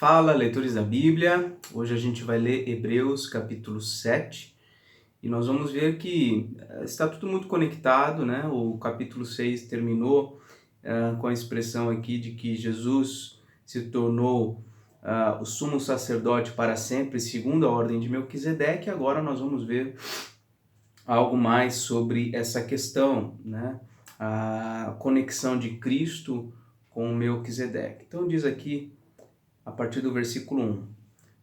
Fala, leitores da Bíblia. Hoje a gente vai ler Hebreus capítulo 7 e nós vamos ver que está tudo muito conectado, né? O capítulo 6 terminou com a expressão aqui de que Jesus se tornou o sumo sacerdote para sempre, segundo a ordem de Melquisedeque. Agora nós vamos ver algo mais sobre essa questão, né? A conexão de Cristo com Melquisedeque. Então diz aqui, a partir do versículo 1.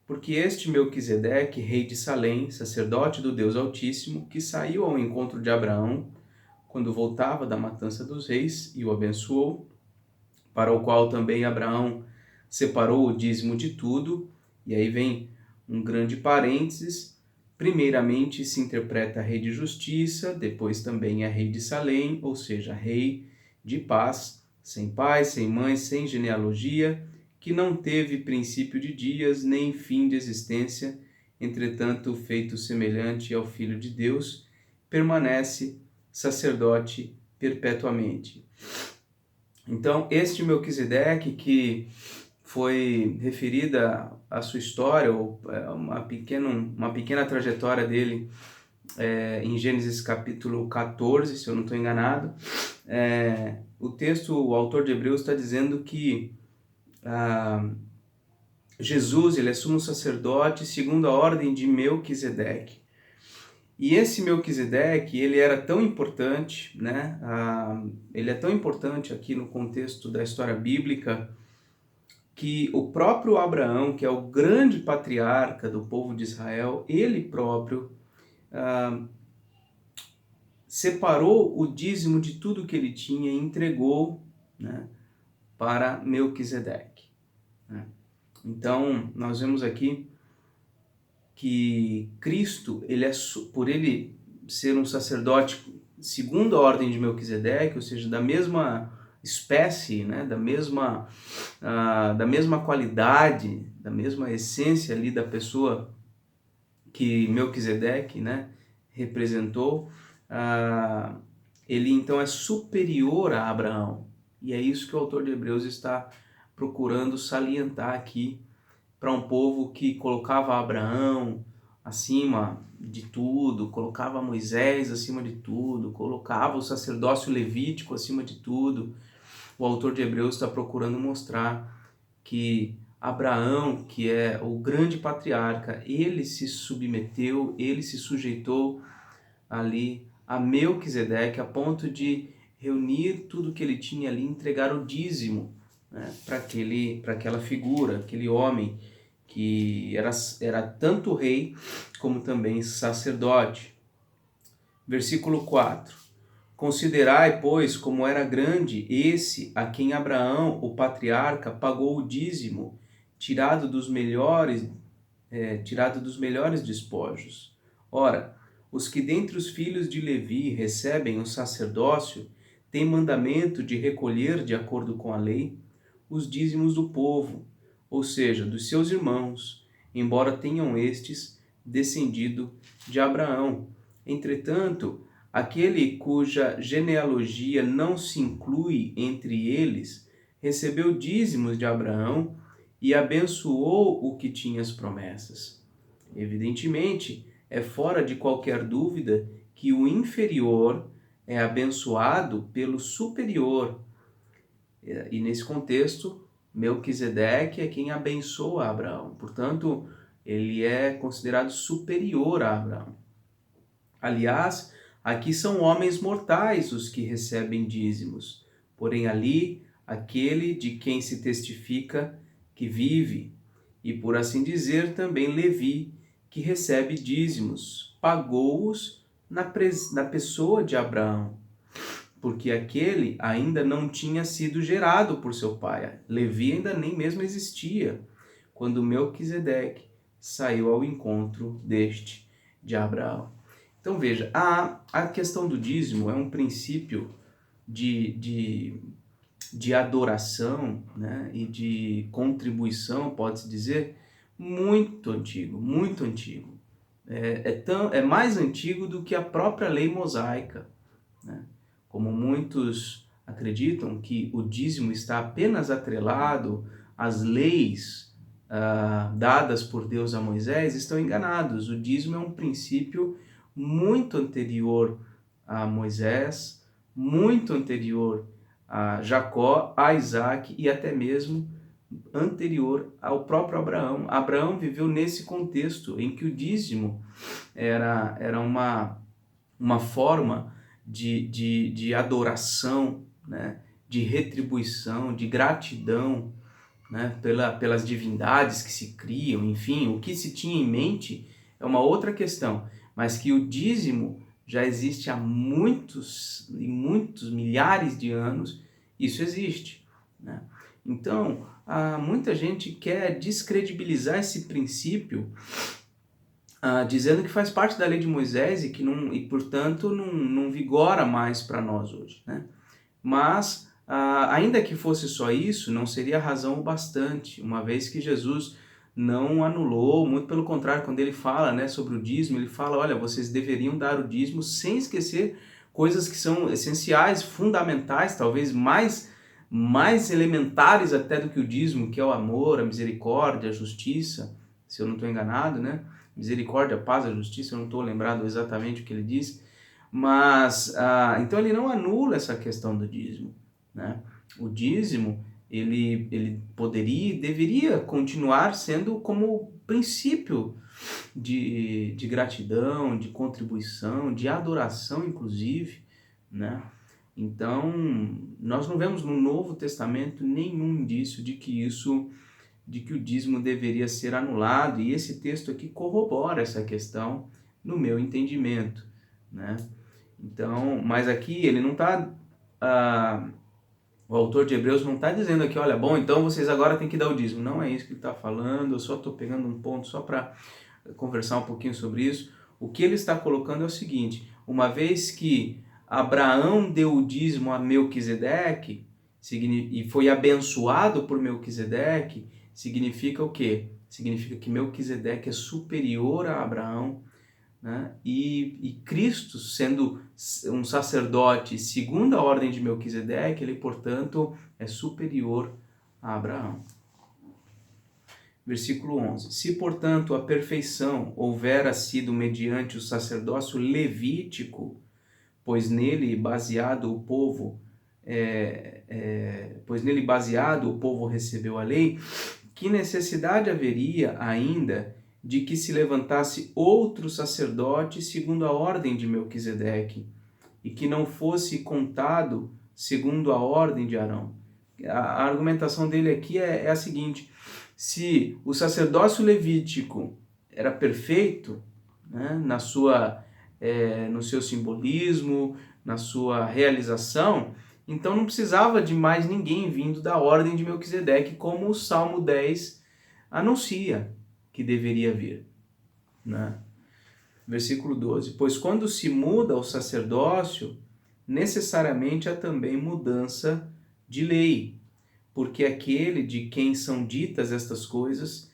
Porque este Melquisedeque, rei de Salém, sacerdote do Deus Altíssimo, que saiu ao encontro de Abraão, quando voltava da matança dos reis, e o abençoou, para o qual também Abraão separou o dízimo de tudo, e aí vem um grande parênteses, primeiramente se interpreta rei de justiça, depois também é rei de Salém, ou seja, rei de paz, sem pai, sem mãe, sem genealogia, que não teve princípio de dias, nem fim de existência, entretanto, feito semelhante ao Filho de Deus, permanece sacerdote perpetuamente. Então, este Melquisedeque, que foi referida a sua história, ou uma pequena trajetória dele em Gênesis capítulo 14, se eu não estou enganado, o texto, o autor de Hebreus está dizendo que Jesus, ele é sumo sacerdote segundo a ordem de Melquisedeque. E esse Melquisedeque, ele era tão importante, né? Ele é tão importante aqui no contexto da história bíblica, que o próprio Abraão, que é o grande patriarca do povo de Israel, ele próprio separou o dízimo de tudo que ele tinha e entregou, né, para Melquisedeque. Então, nós vemos aqui que Cristo, por ele ser um sacerdote segundo a ordem de Melquisedeque, ou seja, da mesma espécie, né, da mesma qualidade, da mesma essência ali da pessoa que Melquisedeque, né, representou, ele então é superior a Abraão. E é isso que o autor de Hebreus está procurando salientar aqui para um povo que colocava Abraão acima de tudo, colocava Moisés acima de tudo, colocava o sacerdócio levítico acima de tudo. O autor de Hebreus está procurando mostrar que Abraão, que é o grande patriarca, ele se submeteu, ele se sujeitou ali a Melquisedeque a ponto de reunir tudo que ele tinha ali, entregar o dízimo, né, para aquela figura, aquele homem que era tanto rei como também sacerdote. Versículo 4. Considerai, pois, como era grande esse a quem Abraão, o patriarca, pagou o dízimo, tirado dos melhores despojos. Ora, os que dentre os filhos de Levi recebem o sacerdócio têm mandamento de recolher, de acordo com a lei, os dízimos do povo, ou seja, dos seus irmãos, embora tenham estes descendido de Abraão. Entretanto, aquele cuja genealogia não se inclui entre eles, recebeu dízimos de Abraão e abençoou o que tinha as promessas. Evidentemente, é fora de qualquer dúvida que o inferior é abençoado pelo superior. E nesse contexto, Melquisedeque é quem abençoa Abraão. Portanto, ele é considerado superior a Abraão. Aliás, aqui são homens mortais os que recebem dízimos, porém ali, aquele de quem se testifica que vive, e por assim dizer também Levi, que recebe dízimos, pagou-os na pessoa de Abraão, porque aquele ainda não tinha sido gerado por seu pai. Levi ainda nem mesmo existia, quando Melquisedeque saiu ao encontro deste de Abraão. Então veja, a questão do dízimo é um princípio de adoração, né, e de contribuição, pode-se dizer, muito antigo, muito antigo. É mais antigo do que a própria lei mosaica, né? Como muitos acreditam que o dízimo está apenas atrelado às leis dadas por Deus a Moisés estão enganados. O dízimo é um princípio muito anterior a Moisés, muito anterior a Jacó, a Isaac e até mesmo anterior ao próprio Abraão. Abraão viveu nesse contexto em que o dízimo era uma forma de adoração, né? De retribuição, de gratidão, né? Pelas divindades que se criam, enfim, o que se tinha em mente é uma outra questão, mas que o dízimo já existe há muitos e muitos milhares de anos, isso existe, né? Então, muita gente quer descredibilizar esse princípio, dizendo que faz parte da lei de Moisés e que não, e portanto não vigora mais para nós hoje, né? Mas, ainda que fosse só isso, não seria razão o bastante, uma vez que Jesus não anulou, muito pelo contrário, quando ele fala, né, sobre o dízimo, ele fala, olha, vocês deveriam dar o dízimo sem esquecer coisas que são essenciais, fundamentais, talvez mais elementares até do que o dízimo, que é o amor, a misericórdia, a justiça, se eu não estou enganado, né? Misericórdia, a paz, a justiça, eu não estou lembrado exatamente o que ele diz, mas então ele não anula essa questão do dízimo, né? O dízimo, ele poderia e deveria continuar sendo como princípio de gratidão, de contribuição, de adoração, inclusive, né? Então, nós não vemos no Novo Testamento nenhum indício de que o dízimo deveria ser anulado, e esse texto aqui corrobora essa questão no meu entendimento, né? Então, mas aqui ele não está, o autor de Hebreus não está dizendo aqui, olha, bom, então vocês agora têm que dar o dízimo. Não é isso que ele está falando, eu só estou pegando um ponto só para conversar um pouquinho sobre isso. O que ele está colocando é o seguinte, uma vez que Abraão deu o dízimo a Melquisedeque, e foi abençoado por Melquisedeque, significa o quê? Significa que Melquisedeque é superior a Abraão, né? E Cristo, sendo um sacerdote segundo a ordem de Melquisedeque, ele, portanto, é superior a Abraão. Versículo 11. Se, portanto, a perfeição houvera sido mediante o sacerdócio levítico, pois nele baseado o povo recebeu a lei, que necessidade haveria ainda de que se levantasse outro sacerdote segundo a ordem de Melquisedeque, e que não fosse contado segundo a ordem de Arão? A argumentação dele aqui é a seguinte: se o sacerdócio levítico era perfeito, né, no seu simbolismo, na sua realização, então não precisava de mais ninguém vindo da ordem de Melquisedeque, como o Salmo 10 anuncia que deveria vir, né? Versículo 12. Pois quando se muda o sacerdócio, necessariamente há também mudança de lei, porque aquele de quem são ditas estas coisas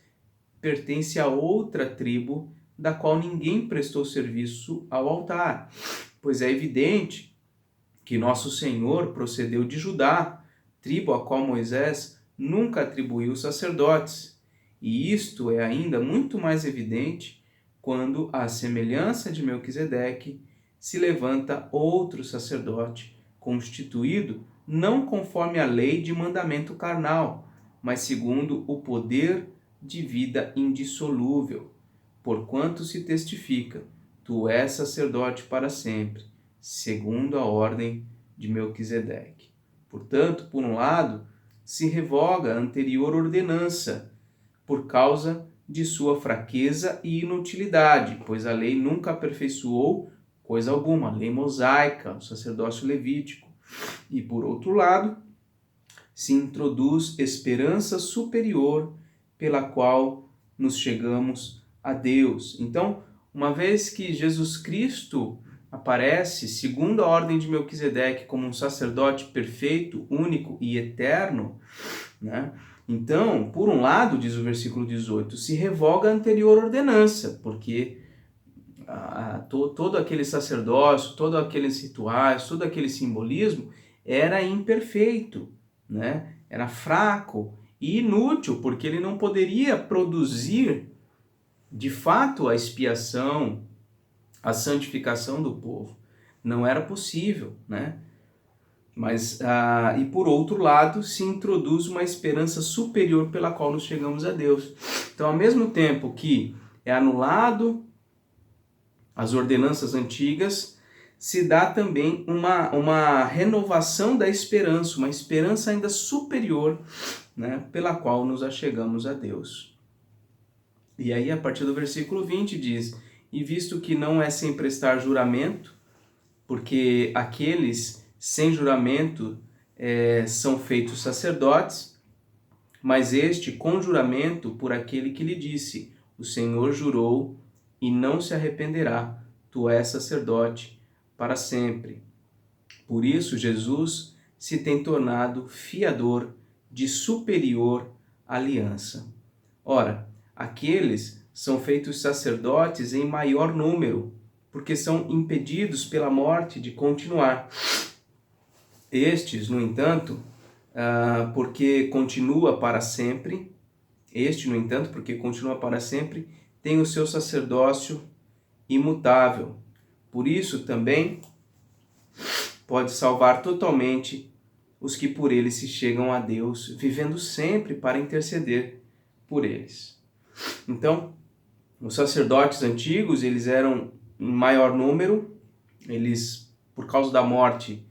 pertence a outra tribo, da qual ninguém prestou serviço ao altar. Pois é evidente que nosso Senhor procedeu de Judá, tribo a qual Moisés nunca atribuiu sacerdotes. E isto é ainda muito mais evidente quando, à semelhança de Melquisedeque, se levanta outro sacerdote, constituído não conforme a lei de mandamento carnal, mas segundo o poder de vida indissolúvel. Porquanto se testifica, tu és sacerdote para sempre, segundo a ordem de Melquisedeque. Portanto, por um lado, se revoga a anterior ordenança, por causa de sua fraqueza e inutilidade, pois a lei nunca aperfeiçoou coisa alguma, a lei mosaica, o sacerdócio levítico. E por outro lado, se introduz esperança superior pela qual nos chegamos a Deus. Então, uma vez que Jesus Cristo aparece, segundo a ordem de Melquisedeque, como um sacerdote perfeito, único e eterno, né? Então, por um lado, diz o versículo 18, se revoga a anterior ordenança, porque todo aquele sacerdócio, todos aqueles rituais, todo aquele simbolismo era imperfeito, né? Era fraco e inútil, porque ele não poderia produzir de fato a expiação, a santificação do povo. Não era possível, né? Mas, e por outro lado, se introduz uma esperança superior pela qual nos chegamos a Deus. Então, ao mesmo tempo que é anulado as ordenanças antigas, se dá também uma renovação da esperança, uma esperança ainda superior, né, pela qual nos achegamos a Deus. E aí, a partir do versículo 20 diz: e visto que não é sem prestar juramento, porque aqueles sem juramento são feitos sacerdotes, mas este com juramento por aquele que lhe disse: o Senhor jurou e não se arrependerá, tu és sacerdote para sempre. Por isso Jesus se tem tornado fiador de superior aliança. Ora, aqueles são feitos sacerdotes em maior número, porque são impedidos pela morte de continuar. Estes, no entanto, porque continua para sempre, tem o seu sacerdócio imutável. Por isso também pode salvar totalmente os que por ele se chegam a Deus, vivendo sempre para interceder por eles. Então, os sacerdotes antigos, eles eram em maior número, eles, por causa da morte,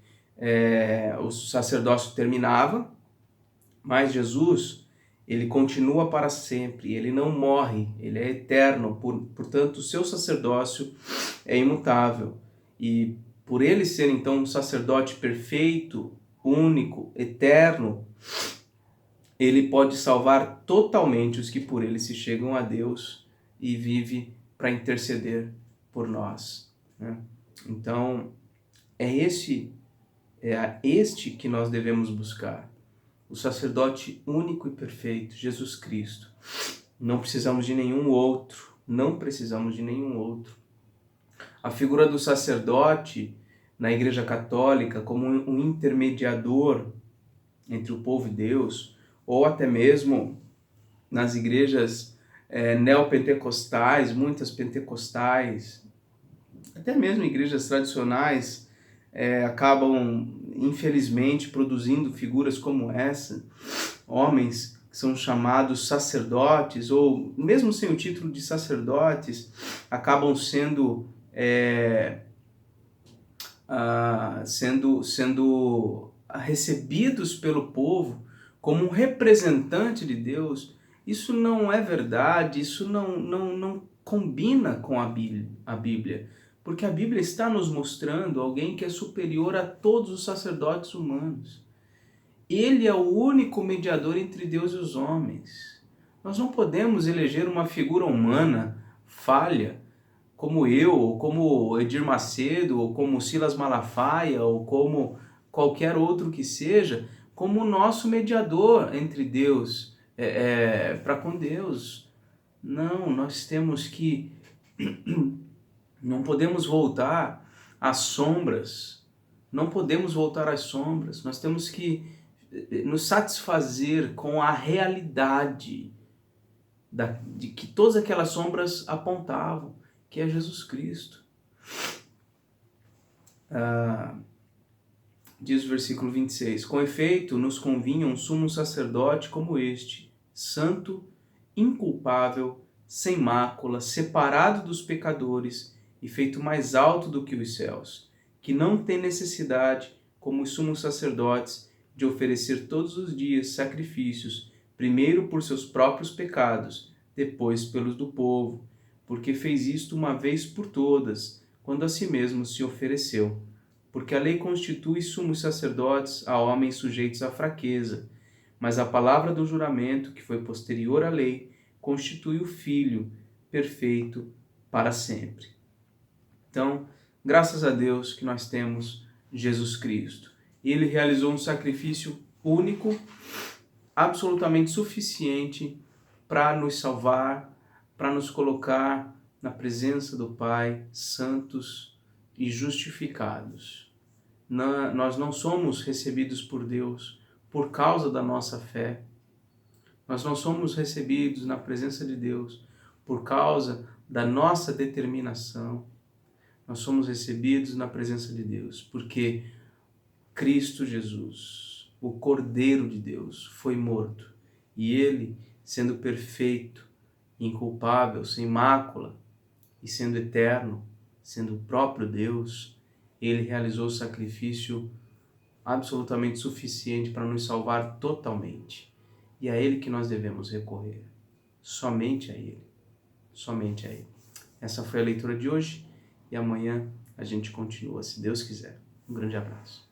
o sacerdócio terminava, mas Jesus, ele continua para sempre, ele não morre, ele é eterno, portanto o seu sacerdócio é imutável. E por ele ser então um sacerdote perfeito, único, eterno, ele pode salvar totalmente os que por ele se chegam a Deus e vive para interceder por nós, né? Então, é este que nós devemos buscar, o sacerdote único e perfeito, Jesus Cristo. Não precisamos de nenhum outro, A figura do sacerdote na Igreja Católica como um intermediador entre o povo e Deus, ou até mesmo nas igrejas neopentecostais, muitas pentecostais, até mesmo igrejas tradicionais, acabam, infelizmente, produzindo figuras como essa, homens que são chamados sacerdotes, ou mesmo sem o título de sacerdotes, acabam sendo recebidos pelo povo como um representante de Deus. Isso não é verdade, isso não combina com a Bíblia, porque a Bíblia está nos mostrando alguém que é superior a todos os sacerdotes humanos. Ele é o único mediador entre Deus e os homens. Nós não podemos eleger uma figura humana falha, como eu, ou como Edir Macedo, ou como Silas Malafaia, ou como qualquer outro que seja, como o nosso mediador entre Deus, para com Deus. Não, nós temos que... Não podemos voltar às sombras. Nós temos que nos satisfazer com a realidade de que todas aquelas sombras apontavam, que é Jesus Cristo. Diz o versículo 26, com efeito, nos convinha um sumo sacerdote como este, santo, inculpável, sem mácula, separado dos pecadores e feito mais alto do que os céus, que não tem necessidade, como os sumos sacerdotes, de oferecer todos os dias sacrifícios, primeiro por seus próprios pecados, depois pelos do povo, porque fez isto uma vez por todas, quando a si mesmo se ofereceu. Porque a lei constitui sumos sacerdotes a homens sujeitos à fraqueza, mas a palavra do juramento, que foi posterior à lei, constitui o Filho perfeito para sempre. Então, graças a Deus que nós temos Jesus Cristo. Ele realizou um sacrifício único, absolutamente suficiente para nos salvar, para nos colocar na presença do Pai, santos e justificados. Nós não somos recebidos por Deus por causa da nossa fé. Nós não somos recebidos na presença de Deus por causa da nossa determinação. Nós somos recebidos na presença de Deus porque Cristo Jesus, o Cordeiro de Deus, foi morto. E ele, sendo perfeito, inculpável, sem mácula, e sendo eterno, sendo o próprio Deus, ele realizou o sacrifício absolutamente suficiente para nos salvar totalmente. E é a ele que nós devemos recorrer. Somente a ele. Somente a ele. Essa foi a leitura de hoje e amanhã a gente continua, se Deus quiser. Um grande abraço.